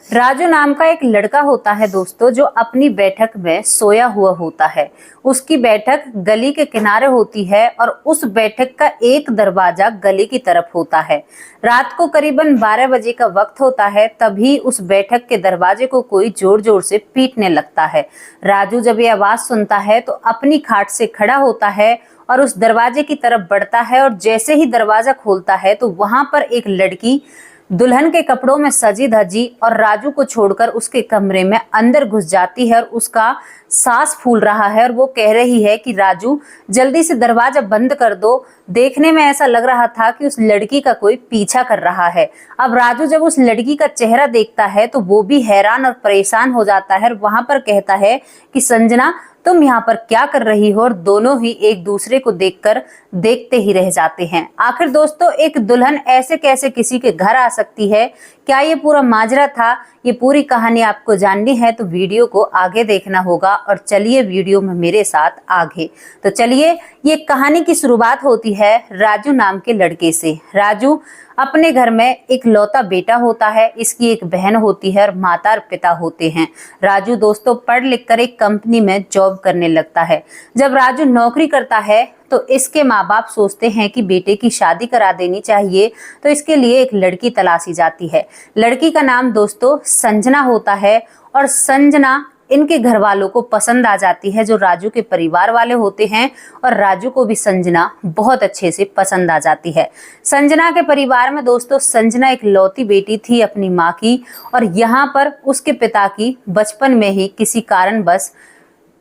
राजू नाम का एक लड़का होता है दोस्तों, जो अपनी बैठक में सोया हुआ होता है। उसकी बैठक गली के किनारे होती है और उस बैठक का एक दरवाजा गली की तरफ होता है। रात को करीबन 12 बजे का वक्त होता है, तभी उस बैठक के दरवाजे को कोई जोर जोर से पीटने लगता है। राजू जब ये आवाज सुनता है तो अपनी खाट से खड़ा होता है और उस दरवाजे की तरफ बढ़ता है, और जैसे ही दरवाजा खोलता है तो वहां पर एक लड़की दुल्हन के कपड़ों में सजी धजी और राजू को छोड़कर उसके कमरे में अंदर घुस जाती है और उसका सांस फूल रहा है और वो कह रही है कि राजू जल्दी से दरवाजा बंद कर दो। देखने में ऐसा लग रहा था कि उस लड़की का कोई पीछा कर रहा है। अब राजू जब उस लड़की का चेहरा देखता है तो वो भी हैरान और परेशान हो जाता है और वहां पर कहता है कि संजना, तुम यहाँ पर क्या कर रही हो? और दोनों ही एक दूसरे को देखकर देखते ही रह जाते हैं। आखिर दोस्तों, एक दुल्हन ऐसे कैसे किसी के घर आ सकती है? क्या ये पूरा माजरा था? ये पूरी कहानी आपको जाननी है तो वीडियो को आगे देखना होगा, और चलिए वीडियो में मेरे साथ आगे। तो चलिए, ये कहानी की शुरुआत होती है राजू नाम के लड़के से। राजू अपने घर में एक लौता बेटा होता है, इसकी एक बहन होती है और माता और पिता होते हैं। राजू दोस्तों पढ़ लिख कर एक कंपनी में जॉब करने लगता है। जब राजू नौकरी करता है तो इसके माँ बाप सोचते हैं कि बेटे की शादी करा देनी चाहिए, तो इसके लिए एक लड़की तलाशी जाती है। लड़की का नाम दोस्तों संजना होता है, और संजना इनके घर वालों को पसंद आ जाती है, जो राजू के परिवार वाले होते हैं, और राजू को भी संजना बहुत अच्छे से पसंद आ जाती है। संजना के परिवार में दोस्तों संजना एक लौती बेटी थी अपनी माँ की, और यहाँ पर उसके पिता की बचपन में ही किसी कारणवश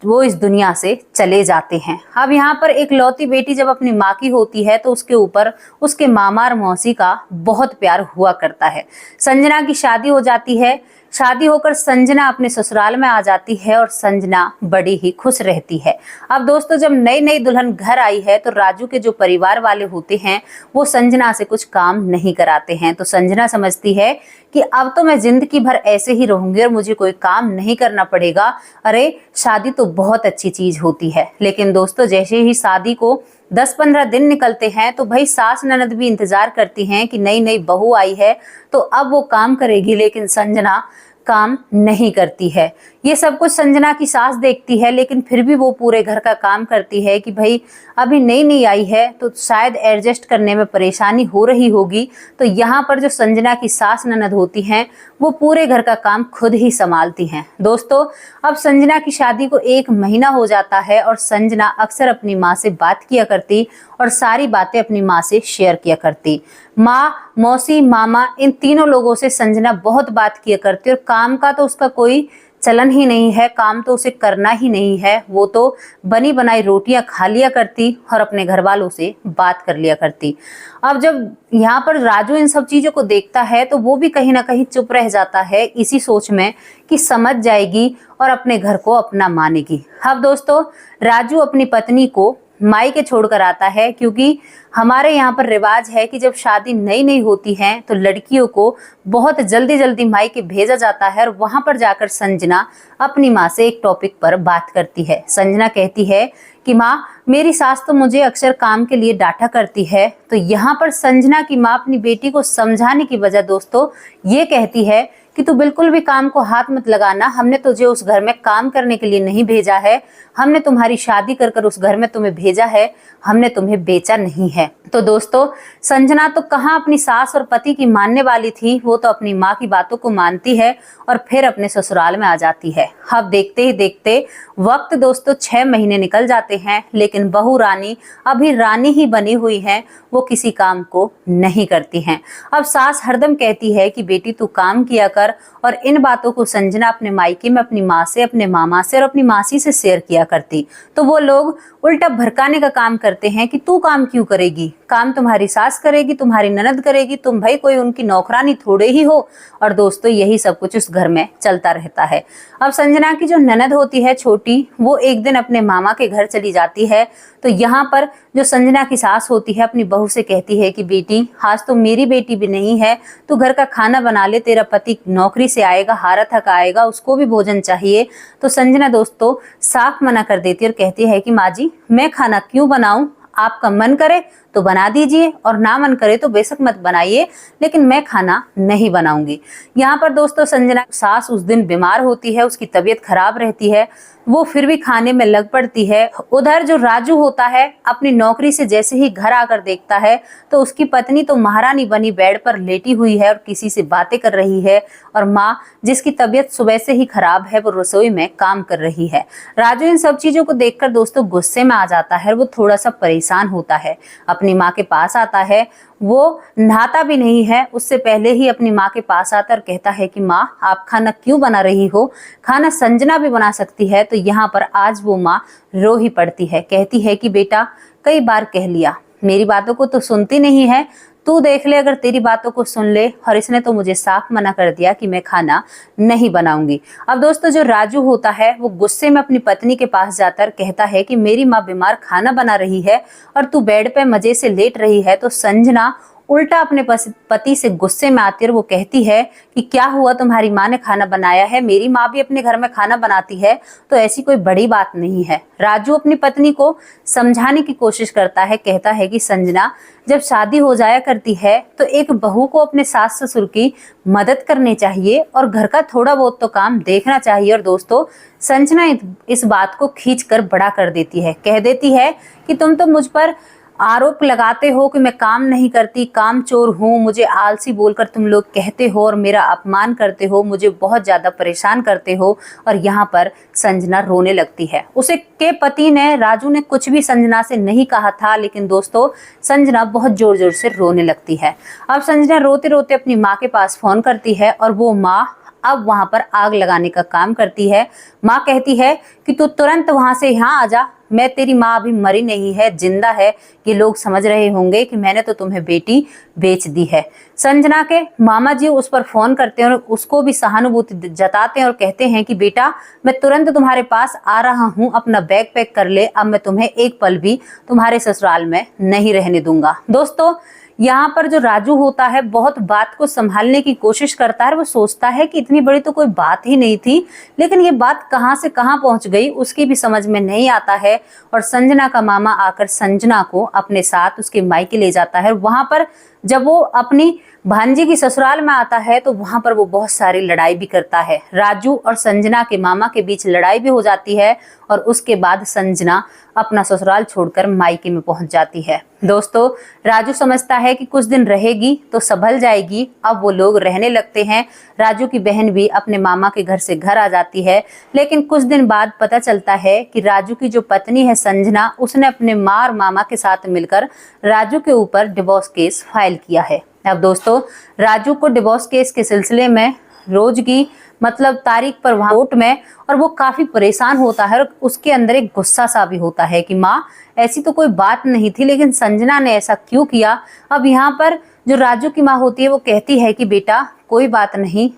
वो इस दुनिया से चले जाते हैं। अब यहाँ पर एक लौती बेटी जब अपनी माँ की होती है तो उसके ऊपर उसके मामा और मौसी का बहुत प्यार हुआ करता है। संजना की शादी हो जाती है। शादी होकर संजना अपने ससुराल में आ जाती है और संजना बड़ी ही खुश रहती है। अब दोस्तों जब नई नई दुल्हन घर आई है तो राजू के जो परिवार वाले होते हैं वो संजना से कुछ काम नहीं कराते हैं। तो संजना समझती है कि अब तो मैं जिंदगी भर ऐसे ही रहूंगी और मुझे कोई काम नहीं करना पड़ेगा। अरे शादी तो बहुत अच्छी चीज होती है। लेकिन दोस्तों जैसे ही शादी को 10-15 दिन निकलते हैं तो भाई सास ननद भी इंतजार करती हैं कि नई नई बहू आई है तो अब वो काम करेगी, लेकिन संजना काम नहीं करती है। ये सब कुछ संजना की सास देखती है, लेकिन फिर भी वो पूरे घर का काम करती है कि भाई अभी नई नई आई है तो शायद एडजस्ट करने में परेशानी हो रही होगी। तो यहाँ पर जो संजना की सास ननद होती हैं वो पूरे घर का काम खुद ही संभालती हैं। दोस्तों अब संजना की शादी को 1 महीना हो जाता है और संजना अक्सर अपनी माँ से बात किया करती और सारी बातें अपनी माँ से शेयर किया करती। माँ, मौसी, मामा, इन तीनों लोगों से संजना बहुत बात किया करती, और काम का तो उसका कोई चलन ही नहीं है, काम तो उसे करना ही नहीं है। वो तो बनी बनाई रोटियां खा लिया करती और अपने घर वालों से बात कर लिया करती। अब जब यहाँ पर राजू इन सब चीजों को देखता है तो वो भी कहीं ना कहीं चुप रह जाता है, इसी सोच में कि समझ जाएगी और अपने घर को अपना मानेगी। अब दोस्तों राजू अपनी पत्नी को मायके छोड़कर आता है, क्योंकि हमारे यहाँ पर रिवाज है कि जब शादी नई नई होती है तो लड़कियों को बहुत जल्दी जल्दी मायके भेजा जाता है, और वहां पर जाकर संजना अपनी माँ से एक टॉपिक पर बात करती है। संजना कहती है कि माँ, मेरी सास तो मुझे अक्सर काम के लिए डांटा करती है। तो यहाँ पर संजना की माँ अपनी बेटी को समझाने की वजह दोस्तों ये कहती है कि तू बिल्कुल भी काम को हाथ मत लगाना, हमने तुझे उस घर में काम करने के लिए नहीं भेजा है, हमने तुम्हारी शादी कर कर उस घर में तुम्हें भेजा है, हमने तुम्हें बेचा नहीं है। तो दोस्तों संजना तो कहाँ अपनी सास और पति की मानने वाली थी, वो तो अपनी माँ की बातों को मानती है और फिर अपने ससुराल में आ जाती है। अब देखते ही देखते वक्त दोस्तों 6 महीने निकल जाते हैं, लेकिन बहू रानी अभी रानी ही बनी हुई है, वो किसी काम को नहीं करती हैं। अब सास हरदम कहती है कि बेटी तू काम किया कर, और इन बातों को संजना अपने मायके में अपनी माँ से, अपने मामा से और अपनी मासी से शेयर किया करती। तो वो लोग उल्टा भड़काने का काम करते हैं कि तू काम क्यों करेगी, काम तुम्हारी सास करेगी, तुम्हारी ननद करेगी, तुम भाई कोई उनकी नौकरानी थोड़े ही हो। और दोस्तों यही सब कुछ उस घर में चलता रहता है। अब संजना की जो ननद होती है छोटी, वो एक दिन अपने मामा के घर चली जाती है। तो यहाँ पर जो संजना की सास होती है अपनी बहू से कहती है कि बेटी आज तो मेरी बेटी भी नहीं है, तू घर का खाना बना ले, तेरा पति नौकरी से आएगा, हारा थक आएगा, उसको भी भोजन चाहिए। तो संजना दोस्तों साफ मना कर देती है और कहती है कि माँ जी मैं खाना क्यों बनाऊं, आपका मन करे तो बना दीजिए और ना मन करे तो बेशक मत बनाइए, लेकिन मैं खाना नहीं बनाऊंगी। यहाँ पर दोस्तों संजना सास उस दिन बीमार होती है, उसकी तबीयत खराब रहती है, वो फिर भी खाने में लग पड़ती है। उधर जो राजू होता है अपनी नौकरी से जैसे ही घर आकर देखता है तो उसकी पत्नी तो महारानी बनी बेड पर लेटी हुई है और किसी से बातें कर रही है, और माँ जिसकी तबीयत सुबह से ही खराब है वो रसोई में काम कर रही है। राजू इन सब चीजों को देखकर दोस्तों गुस्से में आ जाता है, वो थोड़ा सा परेशान होता है, अपनी माँ के पास आता है। वो नहाता भी नहीं है, उससे पहले ही अपनी माँ के पास आता और कहता है कि माँ आप खाना क्यों बना रही हो, खाना संजना भी बना सकती है। तो यहाँ पर आज वो माँ रो ही पड़ती है, कहती है कि बेटा कई बार कह लिया, मेरी बातों को तो सुनती नहीं है, तू देख ले अगर तेरी बातों को सुन ले, और इसने तो मुझे साफ मना कर दिया कि मैं खाना नहीं बनाऊंगी। अब दोस्तों जो राजू होता है वो गुस्से में अपनी पत्नी के पास जाकर कहता है कि मेरी माँ बीमार खाना बना रही है और तू बेड पे मजे से लेट रही है। तो संजना उल्टा अपने पति से गुस्से में आती है और वो कहती है कि क्या हुआ, तुम्हारी माँ ने खाना बनाया है, मेरी माँ भी अपने घर में खाना बनाती है, तो ऐसी कोई बड़ी बात नहीं है। राजू अपनी पत्नी को समझाने की कोशिश करता है, कहता है कि संजना जब शादी हो जाया करती है तो एक बहू को अपने सास ससुर की मदद करनी चाहिए और घर का थोड़ा बहुत तो काम देखना चाहिए। और दोस्तों संजना इस बात को खींच कर बड़ा कर देती है, कह देती है कि तुम तो मुझ पर आरोप लगाते हो कि मैं काम नहीं करती, काम चोर हूँ, मुझे आलसी बोलकर तुम लोग कहते हो और मेरा अपमान करते हो, मुझे बहुत ज्यादा परेशान करते हो। और यहाँ पर संजना रोने लगती है। उसे के पति ने राजू ने कुछ भी संजना से नहीं कहा था, लेकिन दोस्तों संजना बहुत जोर जोर से रोने लगती है। अब संजना रोते रोते अपनी माँ के पास फोन करती है और वो माँ अब वहां पर आग लगाने का काम करती है। माँ कहती है कि तू तुरंत वहां से यहाँ आ जा, मैं तेरी माँ अभी मरी नहीं है, जिंदा है। ये लोग समझ रहे होंगे कि मैंने तो तुम्हें बेटी बेच दी है। संजना के मामा जी उस पर फोन करते हैं और उसको भी सहानुभूति जताते हैं और कहते हैं कि बेटा मैं तुरंत तुम्हारे पास आ रहा हूँ, अपना बैग पैक कर ले, अब मैं तुम्हें एक पल भी तुम्हारे ससुराल में नहीं रहने दूंगा। दोस्तों यहाँ पर जो राजू होता है बहुत बात को संभालने की कोशिश करता है, वो सोचता है कि इतनी बड़ी तो कोई बात ही नहीं थी, लेकिन ये बात कहाँ से कहाँ पहुंच गई उसकी भी समझ में नहीं आता है। और संजना का मामा आकर संजना को अपने साथ उसके मायके ले जाता है। वहां पर जब वो अपनी भांजी की ससुराल में आता है तो वहां पर वो बहुत सारी लड़ाई भी करता है। राजू और संजना के मामा के बीच लड़ाई भी हो जाती है और उसके बाद संजना अपना ससुराल छोड़कर मायके में पहुंच जाती है। दोस्तों राजू समझता है कि कुछ दिन रहेगी तो संभल जाएगी। अब वो लोग रहने लगते हैं। राजू की बहन भी अपने मामा के घर से घर आ जाती है, लेकिन कुछ दिन बाद पता चलता है कि राजू की जो पत्नी है संजना, उसने अपने माँ और मामा के साथ मिलकर राजू के ऊपर डिवोर्स केस फाइल किया है। अब दोस्तों राजू को डिवोर्स केस के सिलसिले में रोज की तारीख पर वहां कोर्ट में, और वो काफी परेशान होता है और उसके अंदर एक गुस्सा सा भी होता है कि माँ ऐसी तो कोई बात नहीं थी, लेकिन संजना ने ऐसा क्यों किया। अब यहाँ पर जो राजू की माँ होती है वो कहती है कि बेटा कोई बात नहीं,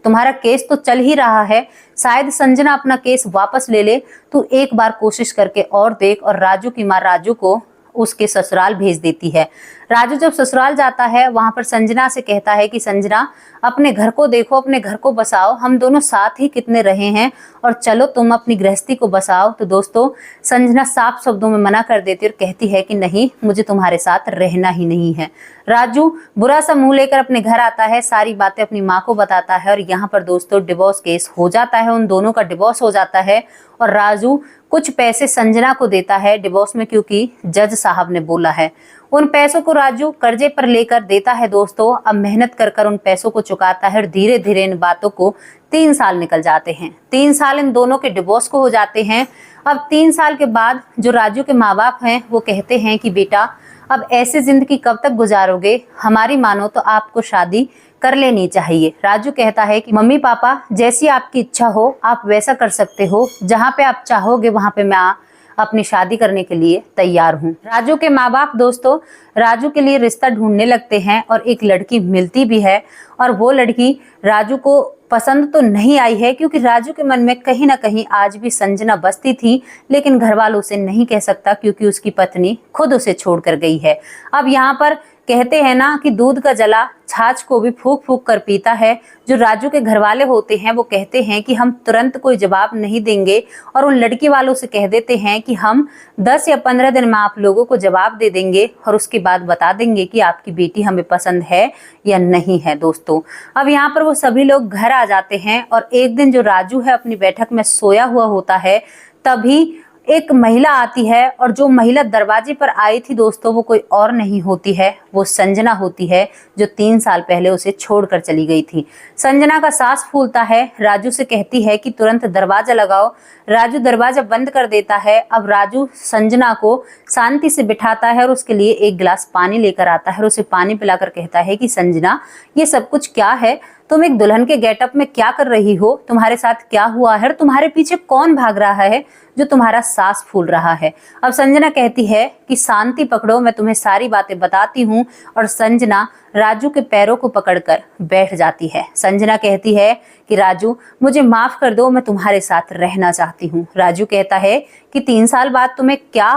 तुम्हारा केस तो चल ही रहा है, शायद संजना अपना केस वापस ले ले, तू एक बार कोशिश करके और देख। और राजू की माँ राजू को उसके ससुराल भेज देती है। राजू जब ससुराल जाता है वहां पर संजना से कहता है कि संजना अपने घर को देखो, अपने घर को बसाओ, हम दोनों साथ ही कितने रहे हैं, और चलो तुम अपनी गृहस्थी को बसाओ। तो दोस्तों संजना साफ शब्दों में मना कर देती है और कहती है कि नहीं, मुझे तुम्हारे साथ रहना ही नहीं है। राजू बुरा सा मुंह लेकर अपने घर आता है, सारी बातें अपनी माँ को बताता है और यहाँ पर दोस्तों डिवोर्स केस हो जाता है, उन दोनों का डिवोर्स हो जाता है। और राजू कुछ पैसे संजना को देता है डिवोर्स में, क्योंकि जज साहब ने बोला है। उन पैसों को राजू कर्जे पर लेकर देता है। दोस्तों अब मेहनत कर कर उन पैसों को चुकाता है और धीरे धीरे इन बातों को 3 साल निकल जाते हैं। 3 साल इन दोनों के डिवोर्स को हो जाते हैं। अब 3 साल के बाद जो राजू के माँ बाप हैं वो कहते हैं कि बेटा अब ऐसे जिंदगी कब तक गुजारोगे, हमारी मानो तो आपको शादी कर लेनी चाहिए। राजू कहता है कि मम्मी पापा जैसी आपकी इच्छा हो आप वैसा कर सकते हो, जहाँ पे आप चाहोगे वहाँ पे मैं अपनी शादी करने के लिए तैयार हूँ। राजू के माँ बाप दोस्तों राजू के लिए रिश्ता ढूंढने लगते हैं और एक लड़की मिलती भी है, और वो लड़की राजू को पसंद तो नहीं आई है, क्योंकि राजू के मन में कहीं ना कहीं आज भी संजना बसती थी, लेकिन घर वालों से नहीं कह सकता क्योंकि उसकी पत्नी खुद उसे छोड़कर गई है। अब यहाँ पर कहते हैं ना कि दूध का जला छाछ को भी फूंक फूंक कर पीता है। जो राजू के घर वाले होते हैं वो कहते हैं कि हम तुरंत कोई जवाब नहीं देंगे और उन लड़की वालों से कह देते हैं कि हम 10 या 15 दिन में आप लोगों को जवाब दे देंगे और उसके बाद बता देंगे कि आपकी बेटी हमें पसंद है या नहीं है। दोस्तों अब यहाँ पर वो सभी लोग घर आ जाते हैं और एक दिन जो राजू है अपनी बैठक में सोया हुआ होता है, तभी एक महिला आती है और जो महिला दरवाजे पर आई थी दोस्तों वो कोई और नहीं होती है, वो संजना होती है जो 3 साल पहले उसे छोड़कर चली गई थी। संजना का सांस फूलता है, राजू से कहती है कि तुरंत दरवाजा लगाओ। राजू दरवाजा बंद कर देता है। अब राजू संजना को शांति से बिठाता है और उसके लिए एक गिलास पानी लेकर आता है और उसे पानी पिलाकर कहता है कि संजना ये सब कुछ क्या है, तुम एक दुल्हन के गेटअप में क्या कर रही हो, तुम्हारे साथ क्या हुआ है, तुम्हारे पीछे कौन भाग रहा है जो तुम्हारा सांस फूल रहा है। अब संजना कहती है कि शांति पकड़ो, मैं तुम्हें सारी बातें बताती हूँ। और संजना राजू के पैरों को पकड़कर बैठ जाती है। संजना कहती है कि राजू मुझे माफ कर दो, मैं तुम्हारे साथ रहना चाहती हूँ। राजू कहता है कि 3 साल बाद तुम्हें क्या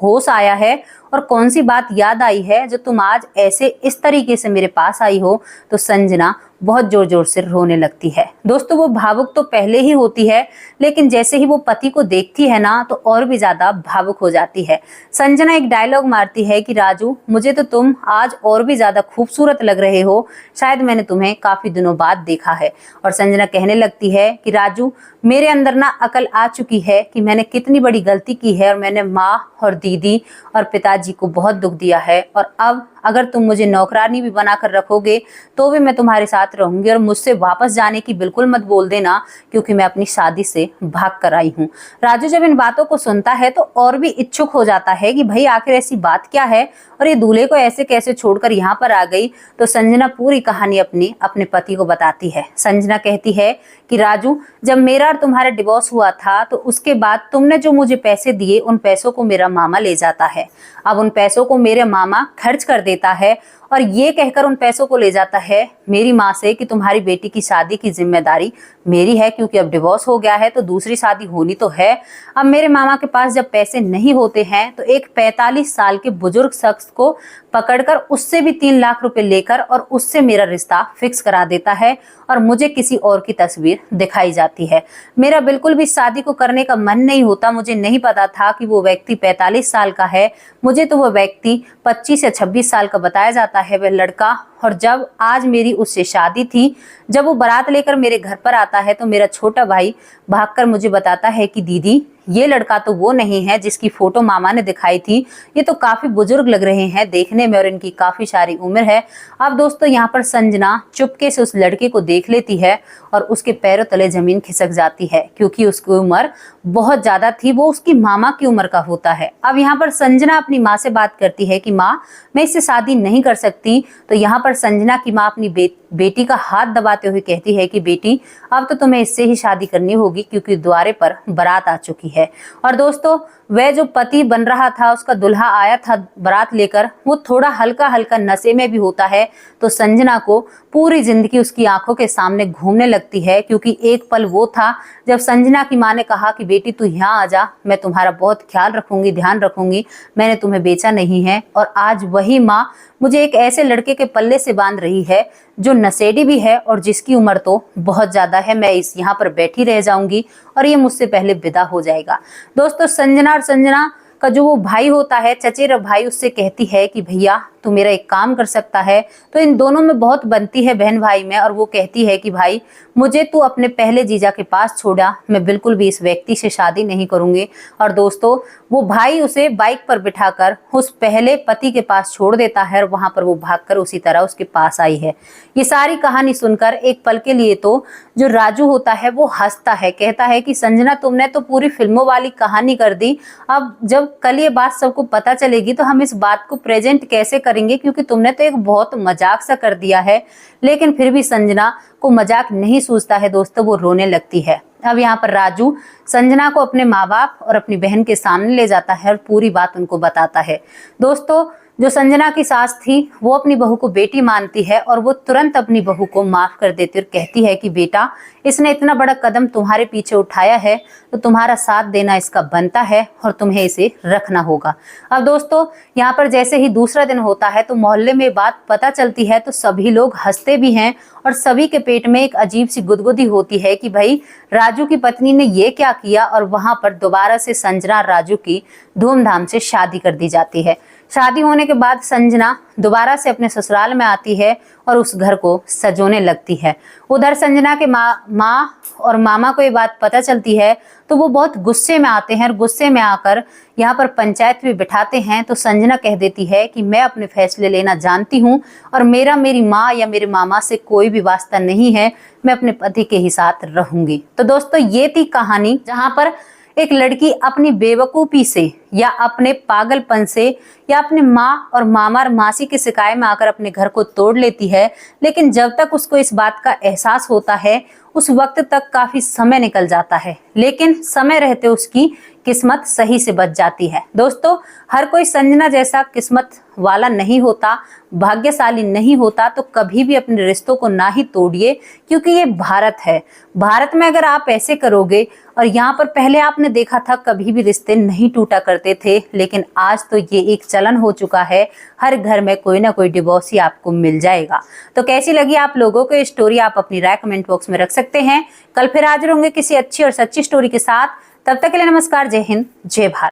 होश आया है और कौन सी बात याद आई है जो तुम आज ऐसे इस तरीके से मेरे पास आई हो। तो संजना बहुत जोर जोर से रोने लगती है। दोस्तों वो भावुक तो पहले ही होती है, लेकिन जैसे ही वो पति को देखती है ना तो और भी ज्यादा भावुक हो जाती है। संजना एक डायलॉग मारती है कि राजू मुझे तो तुम आज और भी ज्यादा खूबसूरत लग रहे हो, शायद मैंने तुम्हें काफी दिनों बाद देखा है। और संजना कहने लगती है कि राजू मेरे अंदर ना अकल आ चुकी है कि मैंने कितनी बड़ी गलती की है और मैंने माँ और दीदी और पिताजी को बहुत दुख दिया है। और अब अगर तुम मुझे नौकरानी भी बनाकर रखोगे तो भी मैं तुम्हारे साथ रहूंगी और मुझसे वापस जाने की बिल्कुल मत बोल देना, क्योंकि मैं अपनी शादी से भाग कर आई हूँ। राजू जब इन बातों को सुनता है तो और भी इच्छुक हो जाता है कि भाई आखिर ऐसी बात क्या है और ये दूल्हे को ऐसे कैसे छोड़कर यहाँ पर आ गई। तो संजना पूरी कहानी अपने पति को बताती है। संजना कहती है कि राजू जब मेरा और तुम्हारा डिवोर्स हुआ था तो उसके बाद तुमने जो मुझे पैसे दिए उन पैसों को मेरा मामा ले जाता है। अब उन पैसों को मेरे मामा खर्च कर देता है और ये कहकर उन पैसों को ले जाता है मेरी माँ से कि तुम्हारी बेटी की शादी की जिम्मेदारी मेरी है, क्योंकि अब डिवोर्स हो गया है तो दूसरी शादी होनी तो है। अब मेरे मामा के पास जब पैसे नहीं होते हैं तो एक 45 साल के बुजुर्ग शख्स को पकड़कर उससे भी 3 लाख रुपए लेकर और उससे मेरा रिश्ता फिक्स करा देता है और मुझे किसी और की तस्वीर दिखाई जाती है। मेरा बिल्कुल भी शादी को करने का मन नहीं होता। मुझे नहीं पता था कि वो व्यक्ति 45 साल का है, मुझे तो वो व्यक्ति 25 या 26 साल का बताया जाता है वह लड़का। और जब आज मेरी उससे शादी थी, जब वो बारात लेकर मेरे घर पर आता है तो मेरा छोटा भाई भागकर मुझे बताता है कि दीदी ये लड़का तो वो नहीं है जिसकी फोटो मामा ने दिखाई थी, ये तो काफी बुजुर्ग लग रहे हैं देखने में और इनकी काफी सारी उम्र है। अब दोस्तों यहाँ पर संजना चुपके से उस लड़के को देख लेती है और उसके पैरों तले जमीन खिसक जाती है, क्योंकि उसकी उम्र बहुत ज्यादा थी, वो उसकी मामा की उम्र का होता है। अब यहाँ पर संजना अपनी माँ से बात करती है कि माँ मैं इससे शादी नहीं कर सकती। तो यहाँ पर संजना की माँ अपनी बेटी का हाथ दबाते हुए कहती है कि बेटी अब तो तुम्हें इससे ही शादी करनी होगी, क्योंकि द्वारे पर बारात आ चुकी है। और दोस्तों वह जो पति बन रहा था, उसका दुल्हा आया था बारात लेकर, वो थोड़ा हल्का हल्का नशे में भी होता है। तो संजना को पूरी जिंदगी उसकी आंखों के सामने घूमने लगती है, क्योंकि एक पल वो था जब संजना की माँ ने कहा कि बेटी तू यहाँ आ जा, मैं तुम्हारा बहुत ख्याल रखूंगी, ध्यान रखूंगी, मैंने तुम्हें बेचा नहीं है। और आज वही माँ मुझे एक ऐसे लड़के के पल्ले से बांध रही है जो नशेड़ी भी है और जिसकी उम्र तो बहुत ज्यादा है। मैं यहाँ पर बैठी रह जाऊंगी और ये मुझसे पहले विदा हो जाएगा। दोस्तों संजना और संजना का जो वो भाई होता है, चचेरा भाई, उससे कहती है कि भैया तू मेरा एक काम कर सकता है। तो इन दोनों में बहुत बनती है बहन भाई में, और वो कहती है कि भाई मुझे तू अपने पहले जीजा के पास छोड़ा, मैं बिल्कुल भी इस व्यक्ति से शादी नहीं करूंगी। और दोस्तों वो भाई उसे बाइक पर बिठाकर उस पहले पति के पास छोड़ देता है और वहां पर वो भागकर उसी तरह उसके पास आई है। ये सारी कहानी सुनकर एक पल के लिए तो जो राजू होता है वो हंसता है, कहता है कि संजना तुमने तो पूरी फिल्मों वाली कहानी कर दी। अब जब कल ये बात सबको पता चलेगी तो हम इस बात को प्रेजेंट कैसे करेंगे, क्योंकि तुमने तो एक बहुत मजाक सा कर दिया है। लेकिन फिर भी संजना को मजाक नहीं सूझता है दोस्तों, वो रोने लगती है। अब यहाँ पर राजू संजना को अपने माँ बाप और अपनी बहन के सामने ले जाता है और पूरी बात उनको बताता है। दोस्तों जो संजना की सास थी वो अपनी बहू को बेटी मानती है और वो तुरंत अपनी बहू को माफ कर देती और कहती है कि बेटा, इसने इतना बड़ा कदम तुम्हारे पीछे उठाया है तो तुम्हारा साथ देना इसका बनता है और तुम्हें इसे रखना होगा। अब दोस्तों, यहाँ पर जैसे ही दूसरा दिन होता है तो मोहल्ले में बात पता चलती है तो सभी लोग हंसते भी हैं और सभी के पेट में एक अजीब सी गुदगुदी होती है कि भाई राजू की पत्नी ने ये क्या किया। और वहां पर दोबारा से संजना और राजू की धूमधाम से शादी कर दी जाती है। शादी होने के बाद संजना दोबारा से अपने ससुराल में आती है और उस घर को सजोने लगती है। उधर संजना के माँ और मामा को ये बात पता चलती है तो वो बहुत गुस्से में आते हैं और गुस्से में आकर यहाँ पर पंचायत भी बिठाते हैं। तो संजना कह देती है कि मैं अपने फैसले लेना जानती हूँ और मेरी माँ या मेरे मामा से कोई भी वास्ता नहीं है, मैं अपने पति के ही साथ रहूंगी। तो दोस्तों, ये थी कहानी जहाँ पर एक लड़की अपनी बेवकूफी से या अपने पागलपन से या अपने माँ और मामा और मासी के शिकायत में आकर अपने घर को तोड़ लेती है। लेकिन जब तक उसको इस बात का एहसास होता है उस वक्त तक काफी समय निकल जाता है, लेकिन समय रहते उसकी किस्मत सही से बच जाती है। दोस्तों, हर कोई संजना जैसा किस्मत वाला नहीं होता, भाग्यशाली नहीं होता। तो कभी भी अपने रिश्तों को ना ही तोड़िए, क्योंकि ये भारत है। भारत में अगर आप ऐसे करोगे, और यहाँ पर पहले आपने देखा था कभी भी रिश्ते नहीं टूटा करते थे, लेकिन आज तो ये एक चलन हो चुका है, हर घर में कोई ना कोई डिवोर्सी आपको मिल जाएगा। तो कैसी लगी आप लोगों को ये स्टोरी, आप अपनी राय कमेंट बॉक्स में रख सकते हैं। कल फिर हाजिर होंगे किसी अच्छी और सच्ची स्टोरी के साथ। तब तक के लिए नमस्कार, जय हिंद, जय भारत।